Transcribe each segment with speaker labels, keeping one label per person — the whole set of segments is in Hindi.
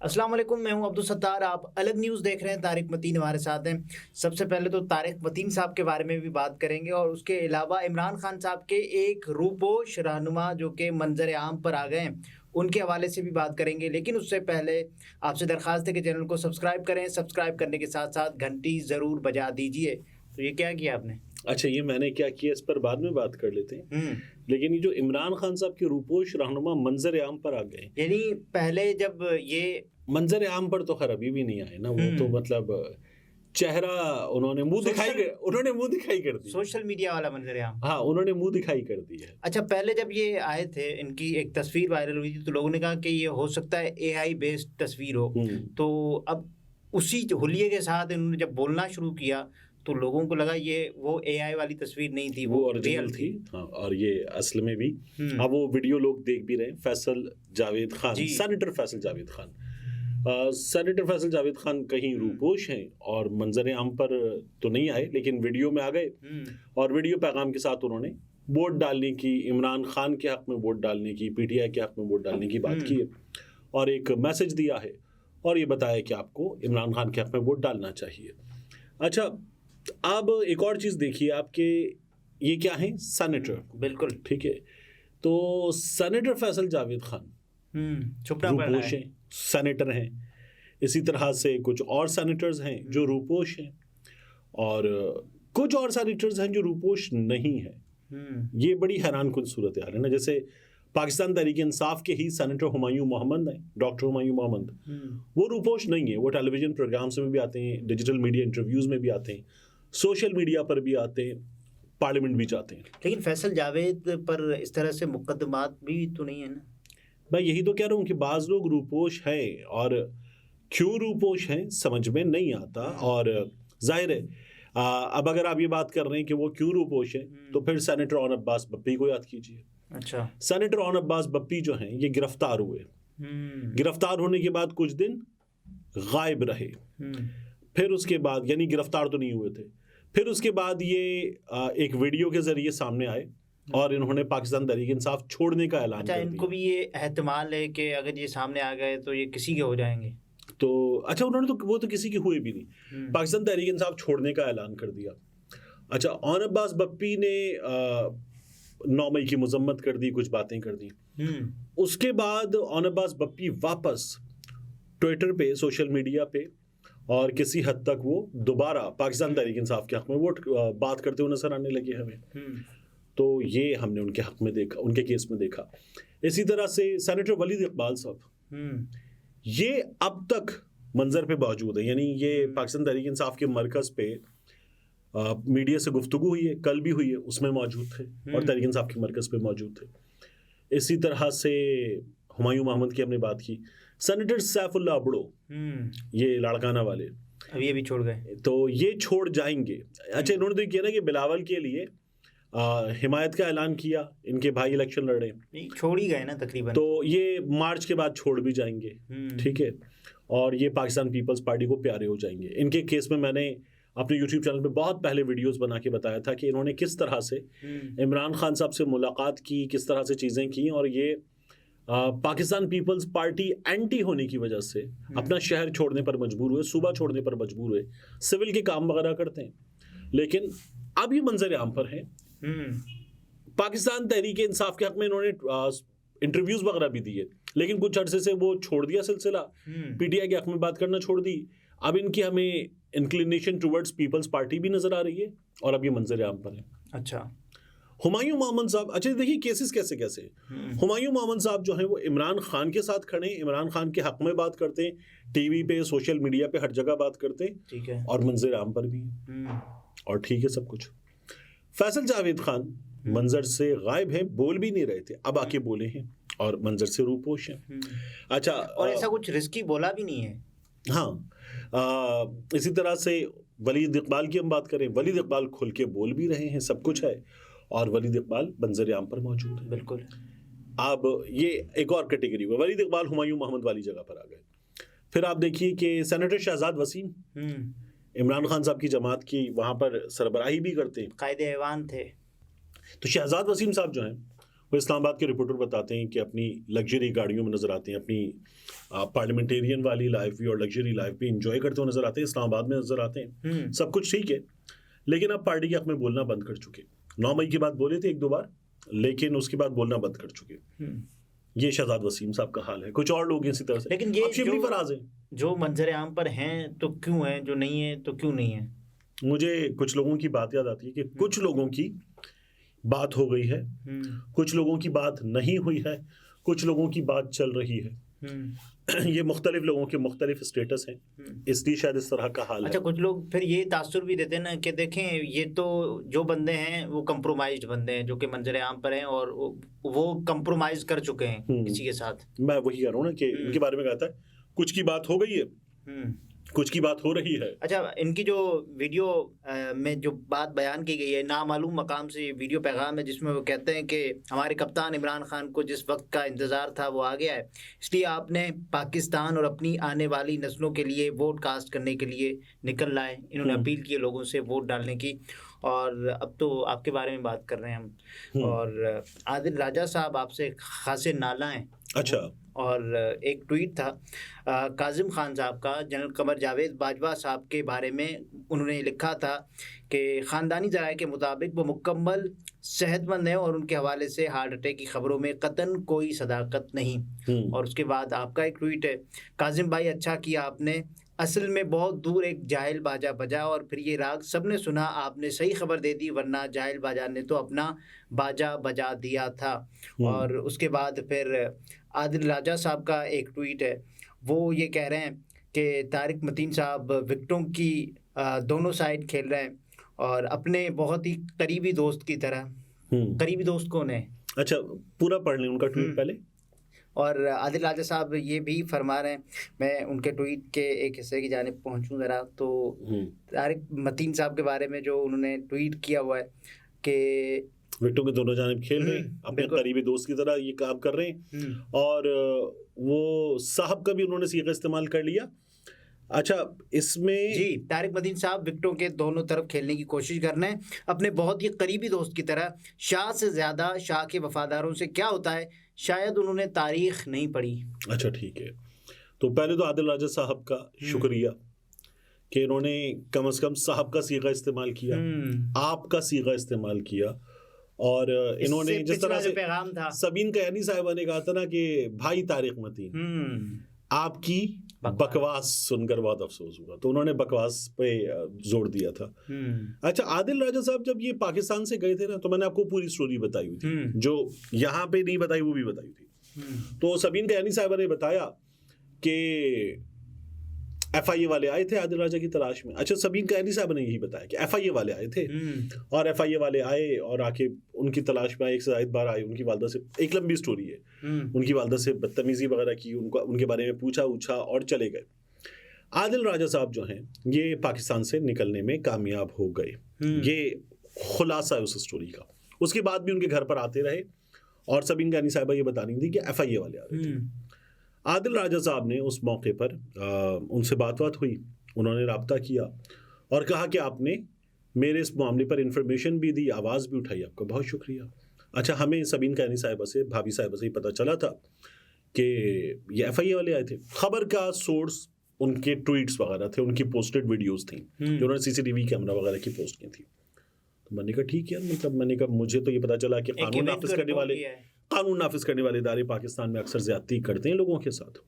Speaker 1: अस्सलाम वालेकुम, मैं हूं अब्दुल सत्तार। आप अलग न्यूज़ देख रहे हैं। तारिक मतीन हमारे साथ हैं। सबसे पहले तो तारिक मतीन साहब के बारे में भी बात करेंगे और उसके अलावा इमरान खान साहब के एक रूपोश रहनुमा जो कि मंजर आम पर आ गए हैं, उनके हवाले से भी बात करेंगे। लेकिन उससे पहले आपसे दरख्वास्त है कि चैनल को सब्सक्राइब करें। सब्सक्राइब करने के साथ साथ घंटी ज़रूर बजा दीजिए। तो ये क्या किया आपने?
Speaker 2: अच्छा, ये मैंने क्या किया इस पर बाद में बात कर लेते हैं। लेकिन ये जो इमरान खान साहब के रूपोश रहनुमा मंजर आम पर आ गए,
Speaker 1: यानी पहले जब ये
Speaker 2: मंजर आम पर तो खैर अभी भी नहीं आए ना, वो तो मतलब चेहरा उन्होंने मुंह दिखाई कर दी।
Speaker 1: सोशल मीडिया वाला मंजर आम।
Speaker 2: हाँ, उन्होंने मुंह दिखाई कर दी है।
Speaker 1: अच्छा, पहले जब ये आए थे, इनकी एक तस्वीर वायरल हुई थी तो लोगों ने कहा कि ये हो सकता है एआई बेस्ड तस्वीर हो। तो अब उसी हुलिये के साथ इन्होंने जब बोलना शुरू किया तो लोगों को लगा ये वो एआई वाली तस्वीर नहीं थी,
Speaker 2: वो ओरिजिनल थी। हाँ, और ये असल में भी अब वो वीडियो लोग देख भी रहे हैं। फैसल जावेद खान, सेनेटर फैसल जावेद खान, सेनेटर फैसल जावेद खान कहीं रूपोश हैं और मंजर आम पर तो नहीं आए, लेकिन वीडियो में आ गए और वीडियो पैगाम के साथ उन्होंने वोट डालने की, इमरान खान के हक में वोट डालने की, पीटीआई के हक में वोट डालने की बात की है और एक मैसेज दिया है और ये बताया कि आपको इमरान खान के हक में वोट डालना चाहिए। अच्छा, अब एक और चीज़ देखिए आपके, ये क्या है? सेनेटर।
Speaker 1: बिल्कुल
Speaker 2: ठीक है। तो सेनेटर फैसल जावेद खान रूपोश हैं, सेनेटर हैं। इसी तरह से कुछ और सेनेटर्स हैं जो रूपोश हैं और कुछ और सेनेटर्स हैं जो रूपोश नहीं हैं। ये बड़ी हैरानकुन सूरत हाल है ना। जैसे पाकिस्तान तहरीक इंसाफ के ही सेनेटर हुमायूं मोहम्मद हैं, डॉक्टर हुमायूं मोहम्मद, वो रूपोश नहीं है। वो टेलीविजन प्रोग्राम्स में भी आते हैं, डिजिटल मीडिया इंटरव्यूज़ में भी आते हैं, सोशल मीडिया पर भी आते हैं, पार्लियामेंट भी जाते हैं।
Speaker 1: लेकिन फैसल जावेद पर इस तरह से मुकदमात भी तो नहीं है ना।
Speaker 2: मैं यही तो कह रहा हूँ कि बाज़ लोग रूपोश हैं और क्यों रूपोश हैं समझ में नहीं आता। और जाहिर है अब अगर आप ये बात कर रहे हैं कि वो क्यों रूपोश है तो फिर सेनेटर ऑन अब्बास बप्पी को याद कीजिए।
Speaker 1: अच्छा,
Speaker 2: सेनेटर ऑन अब्बास बप्पी जो हैं ये गिरफ्तार हुए। गिरफ्तार होने के बाद कुछ दिन गायब रहे। फिर उसके बाद, यानी गिरफ्तार तो नहीं हुए थे, फिर उसके बाद ये एक वीडियो के जरिए सामने आए और इन्होंने पाकिस्तान तहरीक इंसाफ छोड़ने का ऐलान कर दिया।
Speaker 1: इनको भी ये एहतमाल है कि अगर ये सामने आ गए तो ये किसी के हो जाएंगे।
Speaker 2: तो अच्छा, उन्होंने तो वो तो किसी के हुए भी नहीं, पाकिस्तान तहरीक इंसाफ छोड़ने का ऐलान कर दिया। अच्छा, ऑन अब्बास बप्पी ने 9 मई की मजम्मत कर दी, कुछ बातें कर दी। उसके बाद ऑन अब्बास बप्पी वापस ट्विटर पे, सोशल मीडिया पे और किसी हद तक वो दोबारा पाकिस्तान तहरीक इंसाफ के हक में वोट बात करते हुए नजर आने लगे हमें। तो ये हमने उनके हक में देखा, उनके केस में देखा। इसी तरह से सेनेटर वलीद इकबाल साहब, ये अब तक मंजर पे मौजूद है। यानी ये पाकिस्तान तहरीक इंसाफ के मरकज़ पे मीडिया से गुफ्तगू हुई है, कल भी हुई है, उसमें मौजूद थे और तहरीक इंसाफ के मरकज़ पे मौजूद थे। इसी तरह से हुमायूं मोहम्मद की हमने बात की। सेनेटर सैफुल्लाह अबड़ो, ये लाड़काना वाले,
Speaker 1: अभी छोड़ गए,
Speaker 2: तो ये छोड़ जाएंगे। अच्छा, इन्होंने तो ये किया ना कि बिलावल के लिए हिमायत का ऐलान किया, इनके भाई इलेक्शन लड़े,
Speaker 1: छोड़ ही गए ना तकरीबन।
Speaker 2: तो ये मार्च के बाद छोड़ भी जाएंगे। ठीक है, और ये पाकिस्तान पीपल्स पार्टी को प्यारे हो जाएंगे। इनके केस में मैंने अपने यूट्यूब चैनल पे बहुत पहले वीडियोस बना के बताया था कि इन्होंने किस तरह से इमरान खान साहब से मुलाकात की, किस तरह से चीज़ें की और ये पाकिस्तान पीपल्स पार्टी एंटी होने की वजह से अपना शहर छोड़ने पर मजबूर हुए, सूबा छोड़ने पर मजबूर हुए, सिविल के काम वगैरह करते हैं। लेकिन अब ये मंजर आम पर हैं। पाकिस्तान तहरीक इंसाफ के हक में इन्होंने इंटरव्यूज वगैरह भी दिए, लेकिन कुछ अरसे से वो छोड़ दिया सिलसिला, पीटीआई के हक में बात करना छोड़ दी। अब इनकी हमें इंक्लिनेशन टुवर्ड्स पीपल्स पार्टी भी नजर आ रही है और अब ये मंजर आम पर है।
Speaker 1: अच्छा,
Speaker 2: हुमायूं मोहम्मद साहब, अच्छा देखिए केसेस कैसे कैसे। हुमायूं मोहम्मद साहब जो हैं वो इमरान खान के साथ खड़े, इमरान खान के हक में बात करते हैं, टीवी पे, सोशल मीडिया पे, हर जगह बात करते हैं।
Speaker 1: ठीक है,
Speaker 2: और मंजर आम पर भी है और ठीक है सब कुछ। फैसल जावेद खान मंजर से गायब हैं, बोल भी नहीं रहे थे, अब आके बोले हैं और मंजर से रूपोश हैं। अच्छा,
Speaker 1: और ऐसा कुछ रिस्की बोला भी नहीं है।
Speaker 2: हाँ, इसी तरह से वलीद इकबाल की हम बात करें, वलीद इकबाल खुल के बोल भी रहे हैं, सब कुछ है और वलीद इकबाल मंजर आम पर मौजूद है।
Speaker 1: बिल्कुल।
Speaker 2: अब ये एक और कैटेगरी हुआ, वलीद इकबाल हुमायूं मोहम्मद वाली जगह पर आ गए। फिर आप देखिए कि सेनेटर शहजाद वसीम इमरान खान साहब की जमात की वहाँ पर सरबराही भी करते हैं,
Speaker 1: कायदे ऐवान थे।
Speaker 2: तो शहजाद वसीम साहब जो हैं वो इस्लामाबाद के रिपोर्टर बताते हैं कि अपनी लग्जरी गाड़ियों में नजर आते हैं, अपनी पार्लियामेंटेरियन वाली लाइफ भी और लग्जरी लाइफ भी इंजॉय करते हुए नजर आते हैं, इस्लामाबाद में नजर आते हैं, सब कुछ ठीक है। लेकिन अब पार्टी के हक में बोलना बंद कर चुके। 9 मई की बात बोले थे 1-2 बार, लेकिन उसके बाद बोलना बंद कर चुके। ये शहजाद वसीम साहब का हाल है, कुछ और लोग इसी तरह से।
Speaker 1: लेकिन ये
Speaker 2: शिबली फराज है,
Speaker 1: जो मंजर आम पर हैं तो क्यों है, जो नहीं है तो क्यों नहीं है।
Speaker 2: मुझे कुछ लोगों की बात याद आती है कि कुछ लोगों की बात हो गई है, कुछ लोगों की बात नहीं हुई है, कुछ लोगों की बात चल रही है। ये मुख्तलिफ लोगों के मुख्तलिफ स्टेटस हैं, इसलिए शायद इस तरह का हाल
Speaker 1: अच्छा,
Speaker 2: है।
Speaker 1: कुछ लोग फिर ये तासुर भी देते हैं ना कि देखें ये तो जो बंदे हैं वो कंप्रोमाइज्ड बंदे हैं, जो कि मंजर आम पर हैं और वो कंप्रोमाइज कर चुके हैं किसी के साथ।
Speaker 2: मैं वही कह रहा हूँ ना कि इनके बारे में कहता है कुछ की बात हो गई है, कुछ की बात हो रही है।
Speaker 1: अच्छा, इनकी जो वीडियो में जो बात बयान की गई है, नामालूम मकाम से वीडियो पैगाम है जिसमें वो कहते हैं कि हमारे कप्तान इमरान खान को जिस वक्त का इंतज़ार था वो आ गया है, इसलिए आपने पाकिस्तान और अपनी आने वाली नस्लों के लिए वोट कास्ट करने के लिए निकल लाए। इन्होंने अपील की लोगों से वोट डालने की। और अब तो आपके बारे में बात कर रहे हैं हम, और आदिल राजा साहब आपसे खासे नाला हैं।
Speaker 2: अच्छा।
Speaker 1: और एक ट्वीट था काजिम खान साहब का, जनरल कमर जावेद बाजवा साहब के बारे में। उन्होंने लिखा था कि ख़ानदानी ज़राए के मुताबिक वो मुकम्मल सेहतमंद है और उनके हवाले से हार्ट अटैक की खबरों में कतन कोई सदाकत नहीं। और उसके बाद आपका एक ट्वीट है, काजिम भाई अच्छा किया आपने, असल में बहुत दूर एक जाहिल बाजा बजा और फिर ये राग सबने सुना, आपने सही खबर दे दी, वरना जाहिल बाजा ने तो अपना बाजा बजा दिया था। और उसके बाद फिर आदिल राजा साहब का एक ट्वीट है, वो ये कह रहे हैं कि तारिक मतीन साहब विकेटों की दोनों साइड खेल रहे हैं और अपने बहुत ही करीबी दोस्त की तरह। करीबी दोस्त कौन है?
Speaker 2: अच्छा, पूरा पढ़ लें उनका ट्वीट पहले।
Speaker 1: और आदिल राजा साहब ये भी फरमा रहे हैं, मैं उनके ट्वीट के एक हिस्से की जानिब पहुंचूं ज़रा, तो तारिक मतीन साहब के बारे में जो उन्होंने ट्वीट किया हुआ है कि
Speaker 2: विकेटों के दोनों जानिब खेल रहे हैं, अपने करीबी दोस्त की तरह ये काम कर रहे हैं। और वो साहब का भी उन्होंने सीगा इस्तेमाल कर लिया। अच्छा, इसमें
Speaker 1: जी तारिक मतीन साहब विकेटों के दोनों तरफ खेलने की कोशिश कर रहे हैं अपने बहुत ही करीबी दोस्त की तरह। शाह से ज़्यादा शाह के वफादारों से क्या होता है, शायद उन्होंने तारीख नहीं पढ़ी।
Speaker 2: अच्छा ठीक है, तो पहले तो आदिल राजा साहब का शुक्रिया कि इन्होंने कम से कम साहब का सीगा इस्तेमाल किया, आपका सीगा इस्तेमाल किया। और इन्होंने जिस तरह से
Speaker 1: पैगाम था,
Speaker 2: सबीन कयानी साहिबा ने कहा था ना कि भाई तारिक मतीन आपकी बकवास सुनकर बहुत अफसोस हुआ, तो उन्होंने बकवास पे जोर दिया था। अच्छा, आदिल राजा साहब जब ये पाकिस्तान से गए थे ना, तो मैंने आपको पूरी स्टोरी बताई हुई थी, जो यहाँ पे नहीं बताई वो भी बताई थी। तो सबीन कयानी साहिबा ने बताया कि FIA वाले आए थे आदिल राजा की तलाश में। अच्छा, सबीन कयानी साहब ने यही बताया कि FIA वाले आए थे और FIA वाले आए और आके उनकी तलाश में एक से ज़ायद बार आए, उनकी वालदा से, एक लंबी स्टोरी है, उनकी वालदा से बदतमीजी वगैरह की, उनके बारे में पूछा और चले गए। आदिल राजा साहब जो हैं ये पाकिस्तान से निकलने में कामयाब हो गए, ये खुलासा है उस स्टोरी का। उसके बाद भी उनके घर पर आते रहे और सबीन कयानी साहिबा ये बता रही थी कि FIA वाले आ रहे थे। आदिल राजा साहब ने उस मौके पर उनसे बात हुई, उन्होंने राब्ता किया और कहा कि आपने मेरे इस मामले पर इंफॉर्मेशन भी दी, आवाज़ भी उठाई, आपका बहुत शुक्रिया। अच्छा, हमें सबीन कयानी साहिबा से, भाभी साहिबा से ही पता चला था कि ये FIA वाले आए थे। खबर का सोर्स उनके ट्वीट्स वगैरह थे, उनकी पोस्टेड वीडियोस थी जो उन्होंने CCTV कैमरा वगैरह की पोस्ट की थी। तो मैंने कहा ठीक है, मतलब मैंने कहा मुझे तो ये पता चला कि कानून नाफिज करने वाले इदारे पाकिस्तान में अक्सर ज्यादती करते हैं लोगों के साथ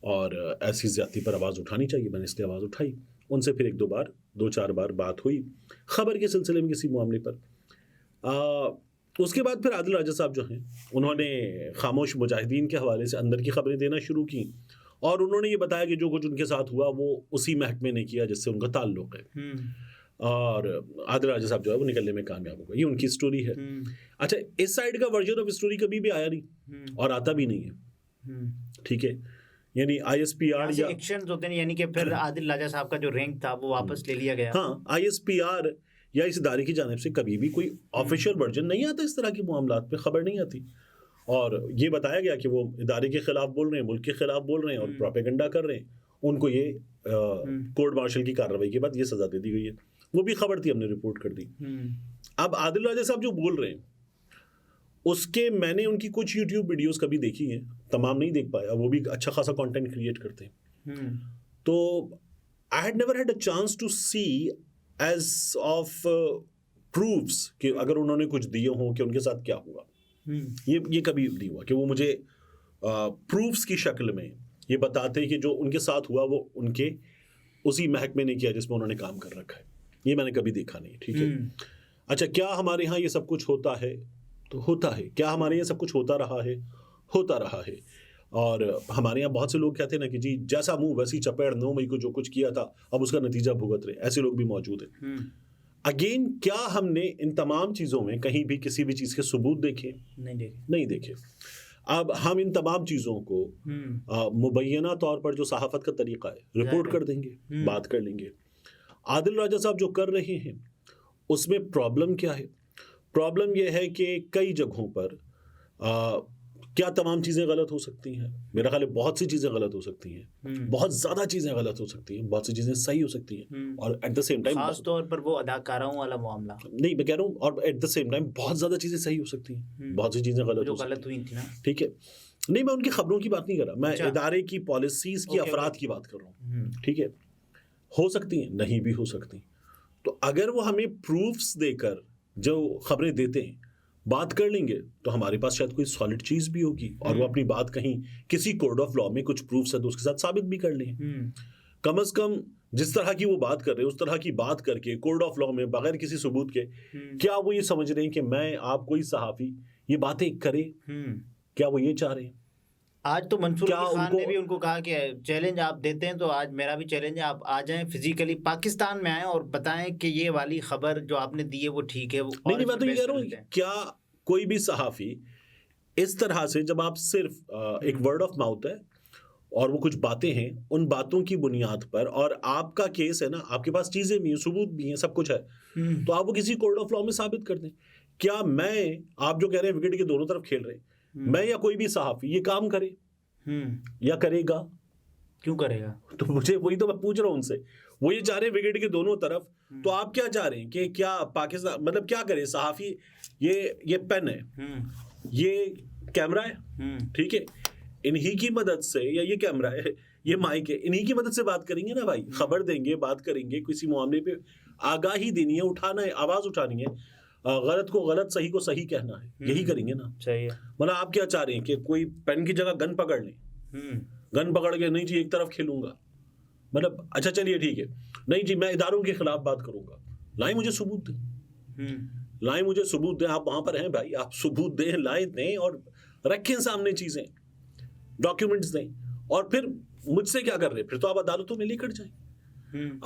Speaker 2: और ऐसी ज्यादती पर आवाज़ उठानी चाहिए। मैंने इसलिए आवाज़ उठाई। उनसे फिर 2-4 बार बात हुई खबर के सिलसिले में किसी मामले पर। उसके बाद फिर आदिल राजा साहब जो हैं उन्होंने खामोश मुजाहिदीन के हवाले से अंदर की खबरें देना शुरू की और उन्होंने ये बताया कि जो कुछ उनके साथ हुआ वो उसी महकमे ने किया जिससे उनका ताल्लुक़ है। और आदिल राजा साहब जो है वो निकलने में कामयाब हो गए। ये उनकी स्टोरी है। अच्छा, इस साइड का वर्जन ऑफ स्टोरी कभी भी आया नहीं और आता भी नहीं है, ठीक है। यानी ISPR या
Speaker 1: एक्शंस होते हैं, यानी कि फिर आदिल राजा साहब का जो रैंक था वो वापस ले लिया गया।
Speaker 2: हाँ, ISPR या इस इदारे की जानिब से कभी भी कोई ऑफिशियल वर्जन नहीं आता, इस तरह के मामलात पे खबर नहीं आती और ये बताया गया कि वो इदारे के खिलाफ बोल रहे हैं, मुल्क के खिलाफ बोल रहे हैं और प्रोपेगेंडा कर रहे हैं, उनको ये कोर्ट मार्शल की कार्रवाई के बाद ये सजा दे दी गई है। वो भी खबर थी, हमने रिपोर्ट कर दी। अब आदिल राजा साहब जो बोल रहे हैं उसके मैंने उनकी कुछ YouTube वीडियोस कभी देखी हैं, तमाम नहीं देख पाया, वो भी अच्छा खासा कंटेंट क्रिएट करते हैं। तो I had never had a chance to see edge of proofs कि अगर उन्होंने कुछ दिए हों कि उनके साथ क्या हुआ। ये कभी नहीं हुआ कि वो मुझे प्रूफ्स की शक्ल में ये बताते कि जो उनके साथ हुआ वो उनके उसी महकमे ने किया जिसमें उन्होंने काम कर रखा है। ये मैंने कभी देखा नहीं, ठीक है। अच्छा, क्या हमारे यहाँ ये सब कुछ होता है? तो होता है। क्या हमारे यहाँ सब कुछ होता रहा है? होता रहा है। और हमारे यहाँ बहुत से लोग कहते हैं ना कि जी जैसा मुंह वैसी चपेड़, 9 मई को जो कुछ किया था अब उसका नतीजा भुगत रहे। ऐसे लोग भी मौजूद हैं। अगेन, क्या हमने इन तमाम चीज़ों में कहीं भी किसी भी चीज़ के सबूत देखे? नहीं देखे। अब हम इन तमाम चीज़ों को मुबैना तौर पर जो सहाफ़त का तरीक़ा है रिपोर्ट कर देंगे, बात कर लेंगे। आदिल राजा साहब जो कर रहे हैं उसमें प्रॉब्लम क्या है? प्रॉब्लम यह है कि कई जगहों पर क्या तमाम चीज़ें गलत हो सकती हैं? मेरा ख्याल है बहुत सी चीज़ें गलत हो सकती हैं, बहुत ज़्यादा चीज़ें गलत हो सकती हैं, बहुत सी चीज़ें सही हो सकती हैं, और एट द सेम टाइम
Speaker 1: खास तौर पर वो अदाकारों वाला मामला
Speaker 2: नहीं, मैं कह रहा हूँ, और एट द सेम टाइम बहुत ज़्यादा चीज़ें सही हो सकती हैं, बहुत सी चीज़ें गलत हो सकती
Speaker 1: हुई थी ना,
Speaker 2: ठीक है। नहीं, मैं उनकी खबरों की बात नहीं कर रहा, मैं इदारे की पॉलिसीज़ की, अफराद की बात कर रहा हूँ, ठीक है। हो सकती हैं, नहीं भी हो सकती। तो अगर वो हमें प्रूफ्स देकर जो खबरें देते हैं बात कर लेंगे तो हमारे पास शायद कोई सॉलिड चीज़ भी होगी, और वो अपनी बात कहीं किसी कोर्ट ऑफ लॉ में कुछ प्रूफ्स है तो उसके साथ साबित भी कर लें। कम से कम जिस तरह की वो बात कर रहे हैं उस तरह की बात करके कोर्ट ऑफ लॉ में बगैर किसी सबूत के क्या वो ये समझ रहे हैं कि मैं, आप, कोई सहाफ़ी ये बातें करे? क्या वो ये चाह रहे हैं?
Speaker 1: आज तो मंसूर अली खान ने भी उनको कहा कि चैलेंज आप देते हैं तो आज मेरा भी चैलेंज है, आप आ जाएं फिजिकली पाकिस्तान में आएं और बताएं कि ये वाली खबर जो आपने दी है वो ठीक है।
Speaker 2: नहीं, मैं तो ये कह रहा हूँ, क्या कोई भी सहाफ़ी इस तरह से, जब आप सिर्फ एक वर्ड ऑफ माउथ है और वो कुछ बातें हैं, उन बातों की बुनियाद पर, और आपका केस है ना, आपके पास चीज़ें भी हैं, सबूत भी हैं, सब कुछ है, तो आप वो किसी कोर्ट ऑफ लॉ में साबित कर दें। क्या मैं, आप जो कह रहे हैं विकेट के दोनों तरफ खेल रहे हैं, मैं या कोई भी सहाफ़ी ये काम करे या करेगा?
Speaker 1: क्यों करेगा?
Speaker 2: तो मुझे वही तो मैं पूछ रहा हूँ उनसे। वो ये चाह रहे हैं विकेट के दोनों तरफ, तो आप क्या चाह रहे हैं कि क्या पाकिस्तान, मतलब क्या करे सहाफ़ी? ये पेन है, ये कैमरा है, ठीक है, इन्हीं की मदद से, या ये कैमरा है, ये माइक है, इन्हीं की मदद से बात करेंगे ना भाई, खबर देंगे, बात करेंगे, किसी मामले पे आगाही देनी है, उठाना है, आवाज़ उठानी है, गलत को गलत, सही को सही कहना है, यही करेंगे ना।
Speaker 1: सही है।
Speaker 2: मतलब आप क्या चाह रहे हैं कि कोई पेन की जगह गन पकड़ लें? गन पकड़ के नहीं जी एक तरफ खेलूंगा, मतलब अच्छा चलिए ठीक है, नहीं जी मैं इदारों के खिलाफ बात करूंगा, लाएं मुझे सबूत दें, लाएं मुझे सबूत दें। आप वहां पर हैं भाई, आप सबूत दें, लाएं, दें और रखें सामने चीजें, डॉक्यूमेंट्स दें, और फिर मुझसे क्या कर रहे हैं? फिर तो आप अदालतों में लेकर जाएं,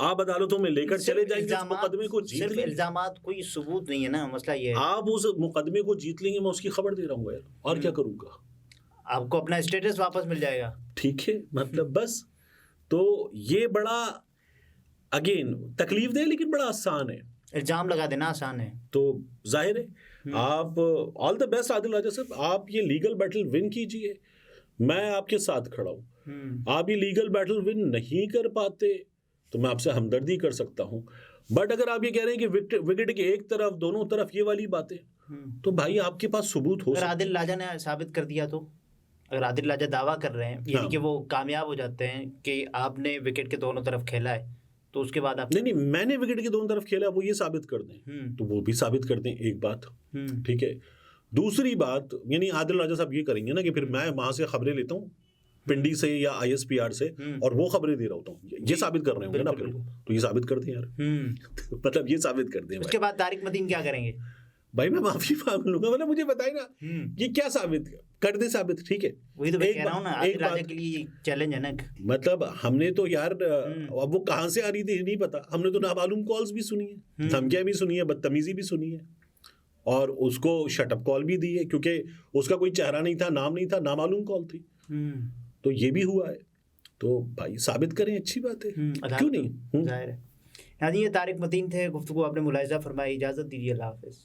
Speaker 2: आप अदालतों में लेकर चले जाएंगे, उस मुकदमे को जीत लेंगे।
Speaker 1: इल्जामात कोई सबूत नहीं है ना, मसला ये है।
Speaker 2: आप उस मुकदमे को जीत लेंगे, मैं उसकी खबर दे रहा हूँ यार, और क्या करूंगा?
Speaker 1: आपको अपना स्टेटस वापस मिल जाएगा,
Speaker 2: ठीक है, मतलब बस। तो ये बड़ा अगेन तकलीफ दे, लेकिन बड़ा आसान है।
Speaker 1: इल्जाम लगा देना आसान है,
Speaker 2: तो जाहिर है आप ऑल द बेस्ट आदिल राजा साहब, आप ये लीगल बैटल विन कीजिए, मैं आपके साथ खड़ा हूँ। आप ये लीगल बैटल विन नहीं कर पाते तो मैं आपसे हमदर्दी कर सकता हूँ, बट अगर आप ये कह रहे हैं कि विकेट के एक तरफ, दोनों तरफ ये वाली बातें, तो भाई आपके पास सबूत हो।
Speaker 1: अगर आदिल राजा ने साबित कर दिया तो, अगर आदिल राजा दावा कर रहे हैं यानी कि वो कामयाब हो जाते हैं कि आपने विकेट के दोनों तरफ खेला है, तो उसके बाद आप
Speaker 2: नहीं, मैंने विकेट के दोनों तरफ खेला, वो ये साबित कर दें तो वो भी साबित कर दें, एक बात, ठीक है। दूसरी बात, यानी आदिल राजा साहब ये करेंगे ना कि फिर मैं वहां से खबरें लेता हूँ पिंडी से या ISPR से, और वो खबरें दे रहा होता हूँ, ये साबित कर रहे होंगे ना फिर, तो ये साबित कर दें यार, मतलब ये साबित कर दें।
Speaker 1: उसके बाद तारिक मतीन क्या करेंगे?
Speaker 2: भाई मैं माफी मांग लूंगा, मतलब मुझे बताए ना ये क्या साबित कर दे, साबित, ठीक है।
Speaker 1: वही तो मैं कह रहा हूं ना, आदिल राजा के लिए चैलेंज है ना।
Speaker 2: मतलब हमने तो यार, अब वो कहाँ से आ रही थी नहीं पता, हमने तो नामालूम कॉल्स भी सुनी है, धमकियां भी सुनी है, बदतमीजी भी सुनी है, और उसको शटअप कॉल भी दी है, क्योंकि उसका कोई चेहरा नहीं था, नाम नहीं था, नामालूम कॉल थी, तो ये भी हुआ है। तो भाई साबित करें, अच्छी बात है, क्यों नहीं?
Speaker 1: जाहिर है। यानी ये तारिक मतीन थे, गुफ्तगू आपने मुलाहिजा फरमाई। इजाज़त दीजिए, अल्लाह हाफ़िज़।